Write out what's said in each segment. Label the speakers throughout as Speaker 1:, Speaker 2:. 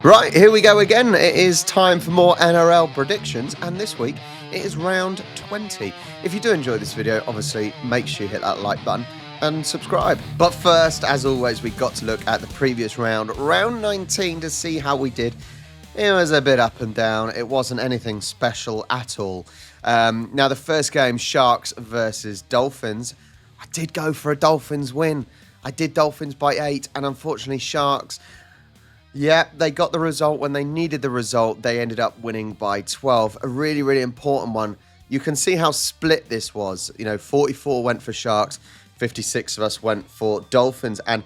Speaker 1: Right, here we go again. It is time for more NRL predictions, and this week it is round 20. If you do enjoy this video, obviously make sure you hit that like button and subscribe. But first, as always, we got to look at the previous round, round 19, to see how we did. It was a bit up and down. It wasn't anything special at all. Now, the first game, Sharks versus Dolphins. I did go for a Dolphins win. I did Dolphins by 8, and unfortunately, Sharks... yeah, they got the result when they needed the result. They ended up winning by 12. A really, really important one. You can see how split this was. 44 went for Sharks, 56 of us went for Dolphins. And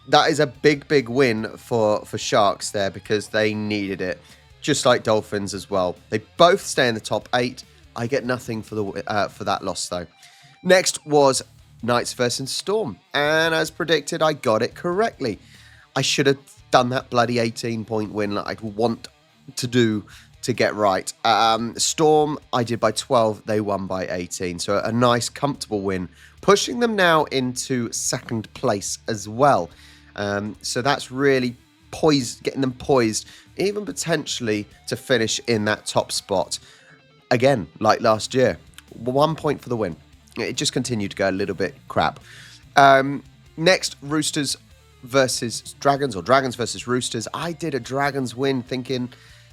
Speaker 1: that is a big, big win for Sharks there because they needed it. Just like Dolphins as well. They both stay in the top 8. I get nothing for that loss, though. Next was Knights versus Storm. And as predicted, I got it correctly. I should have done that bloody 18-point win that I'd want to do to get right. Storm, I did by 12. They won by 18. So a nice, comfortable win, pushing them now into second place as well. So that's really getting them poised, even potentially to finish in that top spot. Again, like last year, 1 point for the win. It just continued to go a little bit crap. Next, Roosters versus Dragons, or Dragons versus Roosters. I did a Dragons win thinking,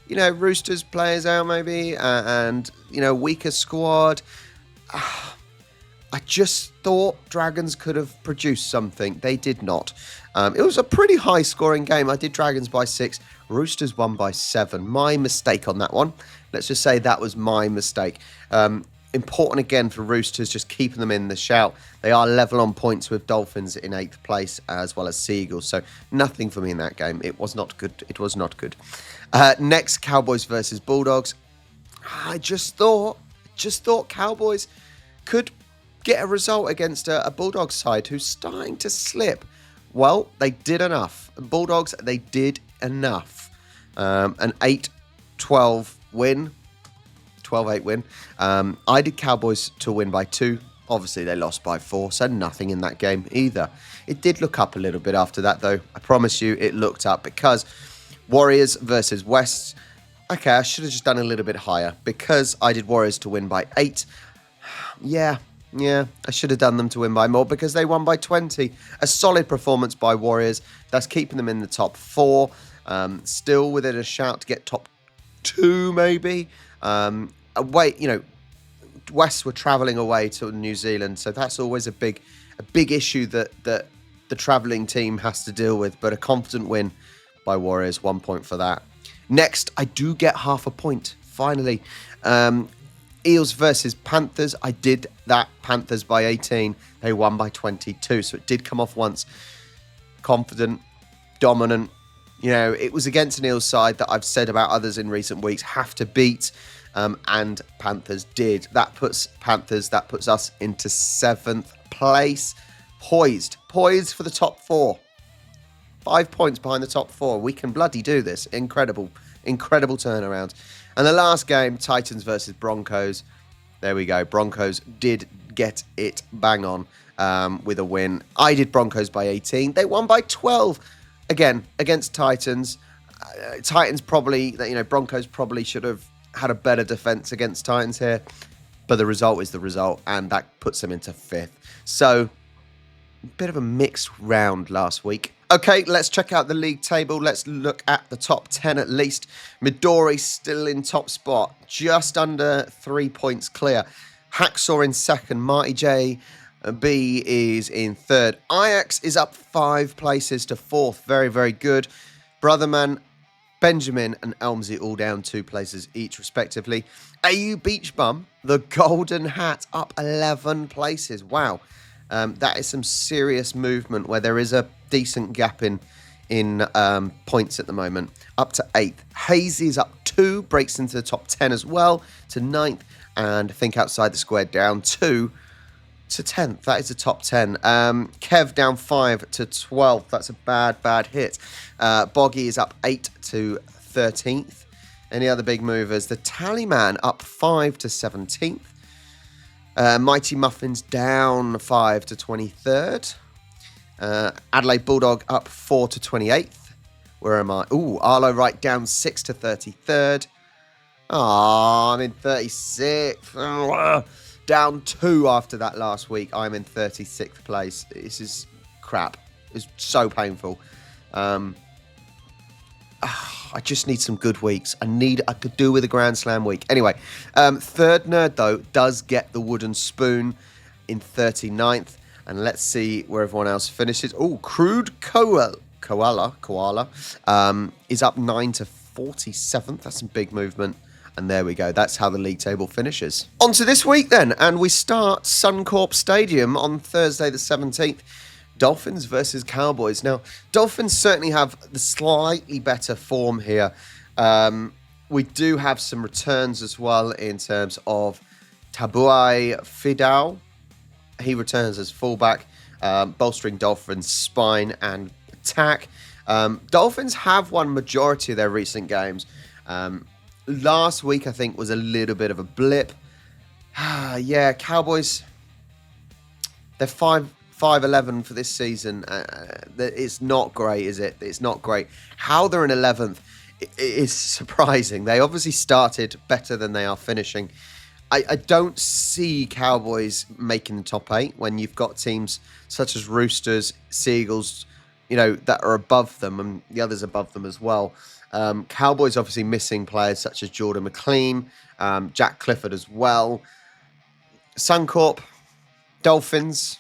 Speaker 1: Roosters players out maybe, and, weaker squad. I just thought Dragons could have produced something. They did not. It was a pretty high scoring game. I did Dragons by 6. Roosters won by 7. My mistake on that one. Let's just say that was my mistake. Important again for Roosters, just keeping them in the shout. They are level on points with Dolphins in 8th place, as well as Seagulls. So nothing for me in that game. It was not good. It was not good. Next, Cowboys versus Bulldogs. I just thought Cowboys could get a result against a Bulldogs side who's starting to slip. Well, they did enough. Bulldogs, they did enough. An 8-12 win. 12-8 win. I did Cowboys to win by 2. Obviously, they lost by 4, so nothing in that game either. It did look up a little bit after that, though. I promise you, it looked up because Warriors versus Wests. Okay, I should have just done a little bit higher because I did Warriors to win by 8. Yeah, I should have done them to win by more because they won by 20. A solid performance by Warriors. That's keeping them in the top 4. Still within a shout to get top 2, maybe. Wests were travelling away to New Zealand, so that's always a big issue that the travelling team has to deal with. But a confident win by Warriors, 1 point for that. Next, I do get half a point, finally. Eels versus Panthers. I did that Panthers by 18. They won by 22, so it did come off once. Confident, dominant. It was against an Eels side that I've said about others in recent weeks have to beat, and Panthers did. That puts us into 7th place. Poised for the top 4. 5 points behind the top 4. We can bloody do this. Incredible turnaround. And the last game, Titans versus Broncos. There we go. Broncos did get it bang on with a win. I did Broncos by 18. They won by 12. Again, against Titans. Broncos probably should have had a better defense against Titans here. But the result is the result, and that puts them into 5th. So, a bit of a mixed round last week. Okay, let's check out the league table. Let's look at the top 10 at least. Midori still in top spot, just under 3 points clear. Hacksaw in 2nd. Marty J B is in 3rd. Ajax is up 5 places to 4th. Very, very good. Brotherman, Benjamin and Elmsey all down 2 places each, respectively. AU Beach Bum, the Golden Hat, up 11 places. Wow. That is some serious movement where there is a decent gap in points at the moment. Up to 8th. Hazy's up 2, breaks into the top 10 as well, to 9th. And Think Outside the Square down 2 to 10th. That is the top 10. Kev down 5 to 12th. That's a bad hit. Boggy is up 8 to 13th. Any other big movers? The Tallyman up 5 to 17th. Mighty Muffins down 5 to 23rd. Adelaide Bulldog up 4 to 28th. Where am I? Ooh, Arlo right down 6 to 33rd. Ah, I'm in 36th. Down 2 after that last week. I'm in 36th place. This is crap. It's so painful. I just need some good weeks. I could do with a Grand Slam week. Anyway, third nerd, though, does get the wooden spoon in 39th. And let's see where everyone else finishes. Oh, Crude Koala is up 9 to 47th. That's some big movement. And there we go. That's how the league table finishes. On to this week, then. And we start Suncorp Stadium on Thursday the 17th. Dolphins versus Cowboys. Now, Dolphins certainly have the slightly better form here. We do have some returns as well in terms of Tabuai Fidau. He returns as fullback, bolstering Dolphins' spine and attack. Dolphins have won majority of their recent games. Last week, I think, was a little bit of a blip. Yeah, Cowboys, they're 5-11 for this season. It's not great, is it? It's not great. How they're in 11th is surprising. They obviously started better than they are finishing. I don't see Cowboys making the top 8 when you've got teams such as Roosters, Seagulls, that are above them, and the others above them as well. Cowboys obviously missing players such as Jordan McLean, Jack Clifford as well. Suncorp, Dolphins,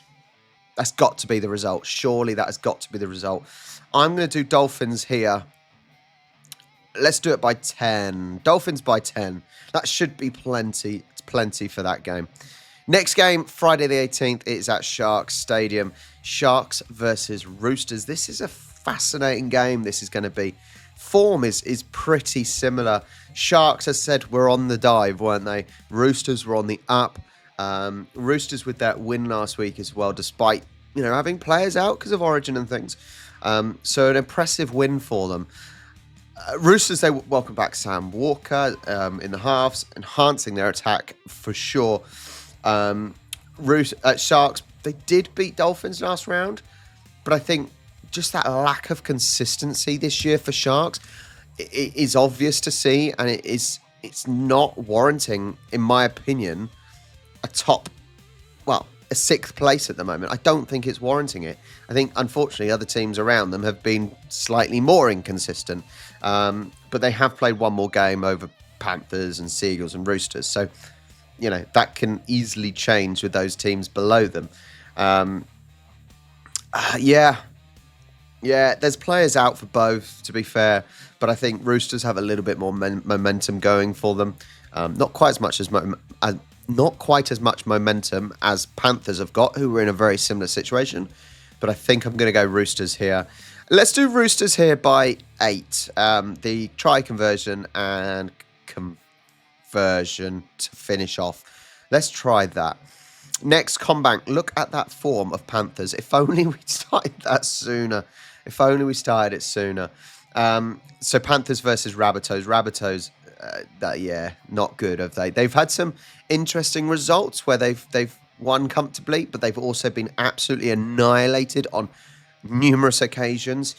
Speaker 1: that's got to be the result. Surely that has got to be the result. I'm going to do Dolphins here. Let's do it by 10. Dolphins by 10. That should be plenty. It's plenty for that game. Next game, Friday the 18th, it's at Sharks Stadium. Sharks versus Roosters. This is a fascinating game. This is going to be. Form is pretty similar. Sharks, as said, were on the dive, weren't they? Roosters were on the up. Roosters with that win last week as well, despite having players out because of Origin and things. So an impressive win for them. Roosters, they welcome back Sam Walker in the halves, enhancing their attack for sure. Sharks, they did beat Dolphins last round, but I think just that lack of consistency this year for Sharks is obvious to see, and it's not warranting, in my opinion, a 6th place at the moment. I don't think it's warranting it. I think, unfortunately, other teams around them have been slightly more inconsistent. But they have played one more game over Panthers and Seagulls and Roosters. So, that can easily change with those teams below them. Yeah, there's players out for both, to be fair. But I think Roosters have a little bit more momentum going for them. Not quite as much momentum as Panthers have got, who were in a very similar situation. But I think I'm going to go Roosters here. Let's do Roosters here by 8. The try conversion and conversion to finish off. Let's try that. Next, Combank. Look at that form of Panthers. If only we started that sooner. If only we started it sooner. So Panthers versus Rabbitohs. Rabbitohs, not good, have they? They've had some interesting results where they've won comfortably, but they've also been absolutely annihilated on numerous occasions.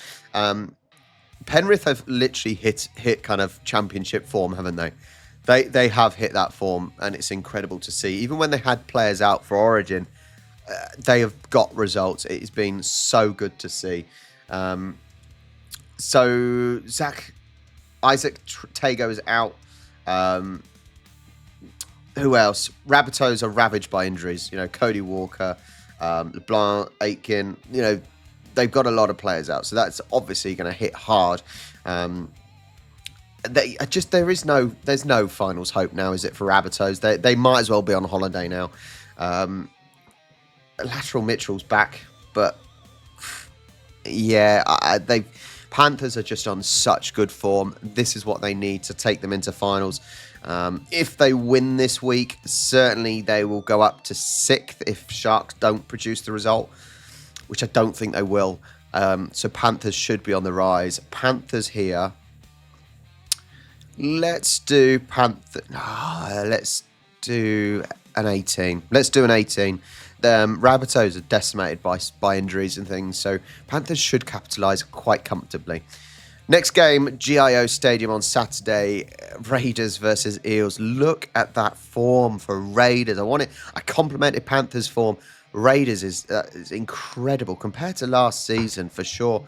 Speaker 1: Penrith have literally hit kind of championship form, haven't they? They have hit that form, and it's incredible to see. Even when they had players out for Origin, they have got results. It's been so good to see. So Isaac Tago is out. Who else? Rabbitohs are ravaged by injuries. Cody Walker, LeBlanc, Aitken. They've got a lot of players out, so that's obviously going to hit hard. There's no finals hope now, is it, for Rabbitohs? They might as well be on holiday now. Lateral Mitchell's back, but yeah, Panthers are just on such good form. This is what they need to take them into finals. If they win this week, certainly they will go up to 6th if Sharks don't produce the result, which I don't think they will. So Panthers should be on the rise. Panthers here. Let's do let's do an 18. Let's do an 18. Rabbitohs are decimated by injuries and things, so Panthers should capitalise quite comfortably. Next game, GIO Stadium on Saturday, Raiders versus Eels. Look at that form for Raiders. I complimented Panthers' form. Raiders is incredible compared to last season for sure.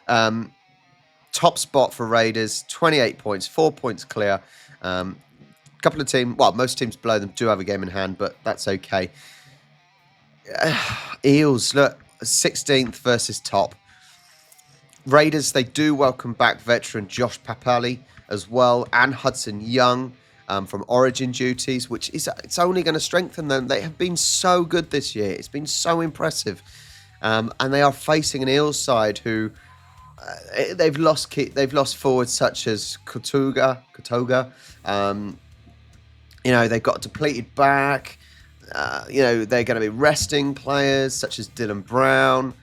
Speaker 1: Top spot for Raiders, 28 points, 4 points clear. Couple of teams, well, most teams below them do have a game in hand, but that's okay. Eels, look, 16th versus top. Raiders, they do welcome back veteran Josh Papali as well, and Hudson Young from Origin duties, which it's only going to strengthen them. They have been so good this year. It's been so impressive. And they are facing an Eels side who they've lost forwards such as Kotoga. They've got a depleted back. They're going to be resting players such as Dylan Brown.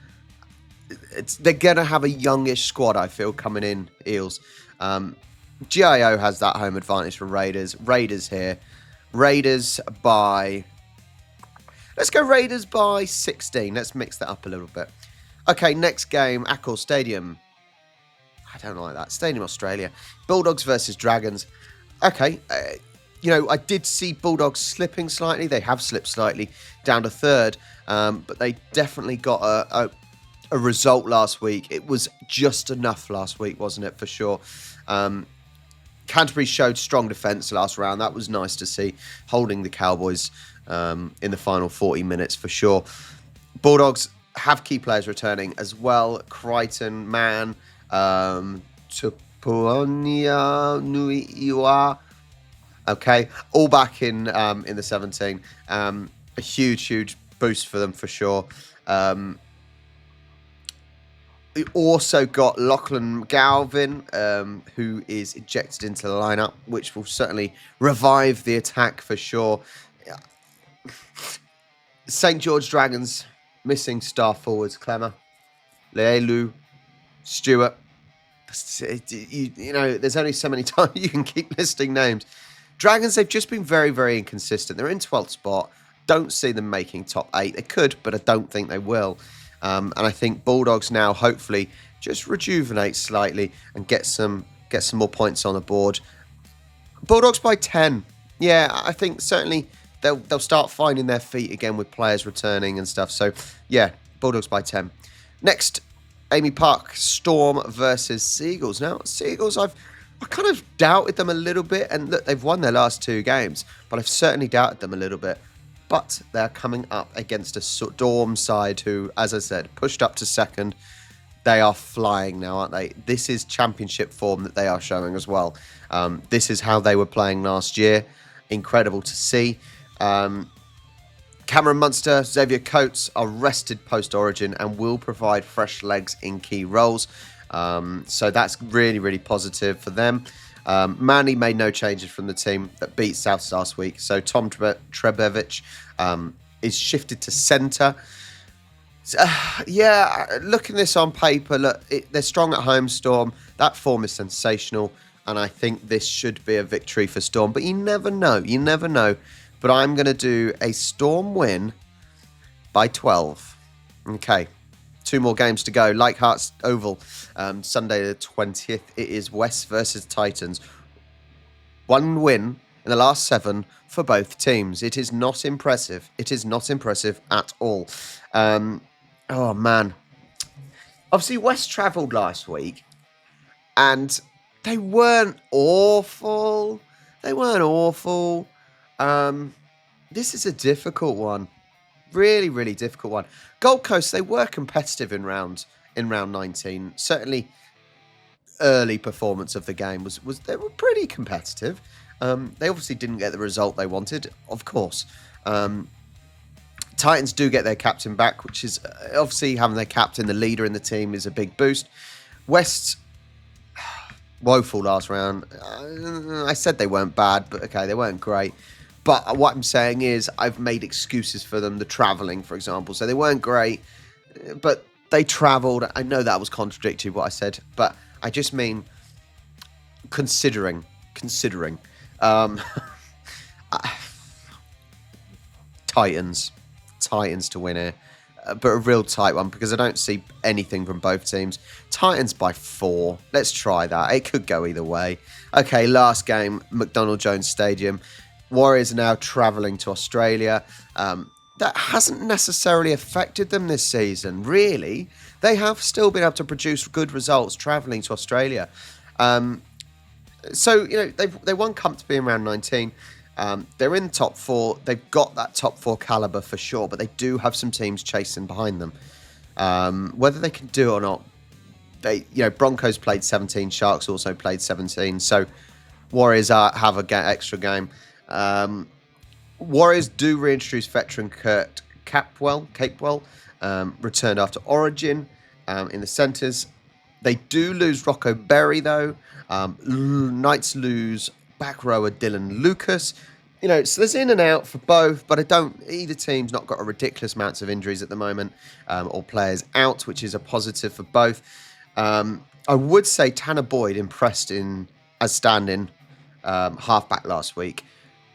Speaker 1: They're going to have a youngish squad, I feel, coming in, Eels. GIO has that home advantage for Raiders. Raiders here. Raiders by... Let's go Raiders by 16. Let's mix that up a little bit. Okay, next game, Accor Stadium. I don't like that. Stadium Australia. Bulldogs versus Dragons. Okay, I did see Bulldogs slipping slightly. They have slipped slightly down to third, but they definitely got a result last week. It was just enough last week, wasn't it, for sure? Canterbury showed strong defence last round. That was nice to see, holding the Cowboys in the final 40 minutes for sure. Bulldogs have key players returning as well. Crichton, Mann, Tupuonia, Nuiiwa. Okay, all back in the 17. A huge boost for them for sure. We also got Lachlan Galvin, who is ejected into the lineup, which will certainly revive the attack for sure. St. George Dragons missing star forwards: Clemmer, Leelu, Stewart. There's only so many times you can keep listing names. Dragons, they've just been very, very inconsistent. They're in 12th spot. Don't see them making top 8. They could, but I don't think they will. And I think Bulldogs now hopefully just rejuvenate slightly and get some more points on the board. Bulldogs by 10. Yeah, I think certainly they'll start finding their feet again with players returning and stuff. So yeah, Bulldogs by 10. Next, Amy Park, Storm versus Seagulls. Now, Seagulls, I kind of doubted them a little bit, and look, they've won their last 2 games, but I've certainly doubted them a little bit. But they're coming up against a Storm side who, as I said, pushed up to second. They are flying now, aren't they? This is championship form that they are showing as well. This is how they were playing last year. Incredible to see. Cameron Munster, Xavier Coates are rested post-Origin and will provide fresh legs in key roles. So that's really, really positive for them. Manny made no changes from the team that beat Souths last week. So Tom Trebevich is shifted to centre. Looking this on paper, look, they're strong at home, Storm. That form is sensational. And I think this should be a victory for Storm. But you never know. You never know. But I'm going to do a Storm win by 12. Okay. 2 more games to go. Leichhardt's Oval, Sunday the 20th. It is West versus Titans. 1 win in the last 7 for both teams. It is not impressive. It is not impressive at all. Oh, man. Obviously, West travelled last week, and they weren't awful. This is a difficult one. Really, really difficult one. Gold Coast, they were competitive in round 19. Certainly, early performance of the game was they were pretty competitive. They obviously didn't get the result they wanted, of course. Titans do get their captain back, which is obviously having their captain, the leader in the team, is a big boost. West, woeful last round. I said they weren't bad, but okay, they weren't great. But what I'm saying is I've made excuses for them, the travelling, for example. So they weren't great, but they travelled. I know that was contradictory what I said, but I just mean considering. Titans to win here. but a real tight one because I don't see anything from both teams. Titans by 4. Let's try that. It could go either way. Okay, last game, McDonald Jones Stadium. Warriors are now travelling to Australia. That hasn't necessarily affected them this season, really. They have still been able to produce good results travelling to Australia. So, they won comfortably in round 19. They're in the top 4. They've got that top 4 calibre for sure, but they do have some teams chasing behind them. Whether they can do it or not, Broncos played 17, Sharks also played 17, so Warriors have an extra game. Warriors do reintroduce veteran Kurt Capewell, returned after Origin in the centres. They do lose Rocco Berry, though. Knights lose back rower Dylan Lucas. So there's in and out for both, but either team's not got a ridiculous amounts of injuries at the moment, or players out, which is a positive for both. I would say Tanner Boyd impressed as stand-in halfback last week.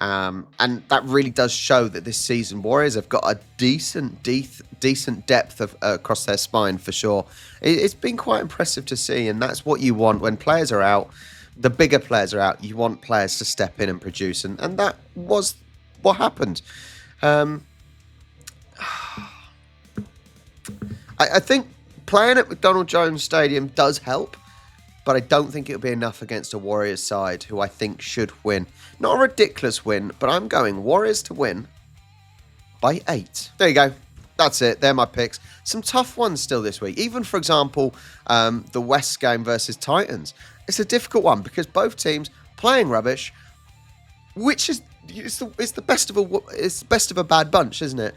Speaker 1: And that really does show that this season Warriors have got a decent depth across their spine for sure. It's been quite impressive to see, and that's what you want when players are out. The bigger players are out. You want players to step in and produce, and that was what happened. I think playing at McDonald Jones Stadium does help, but I don't think it'll be enough against a Warriors side who I think should win. Not a ridiculous win, but I'm going Warriors to win by 8. There you go. That's it. They're my picks. Some tough ones still this week. Even, for example, the West game versus Titans. It's a difficult one because both teams playing rubbish, which is the best of a bad bunch, isn't it?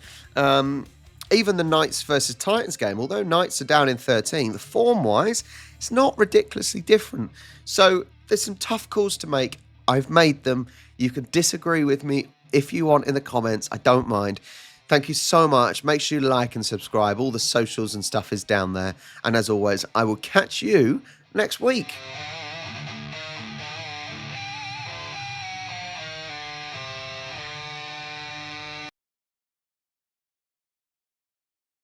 Speaker 1: Even the Knights versus Titans game, although Knights are down in 13th, form-wise, it's not ridiculously different. So there's some tough calls to make. I've made them. You can disagree with me if you want in the comments. I don't mind. Thank you so much. Make sure you like and subscribe. All the socials and stuff is down there. And as always, I will catch you next week.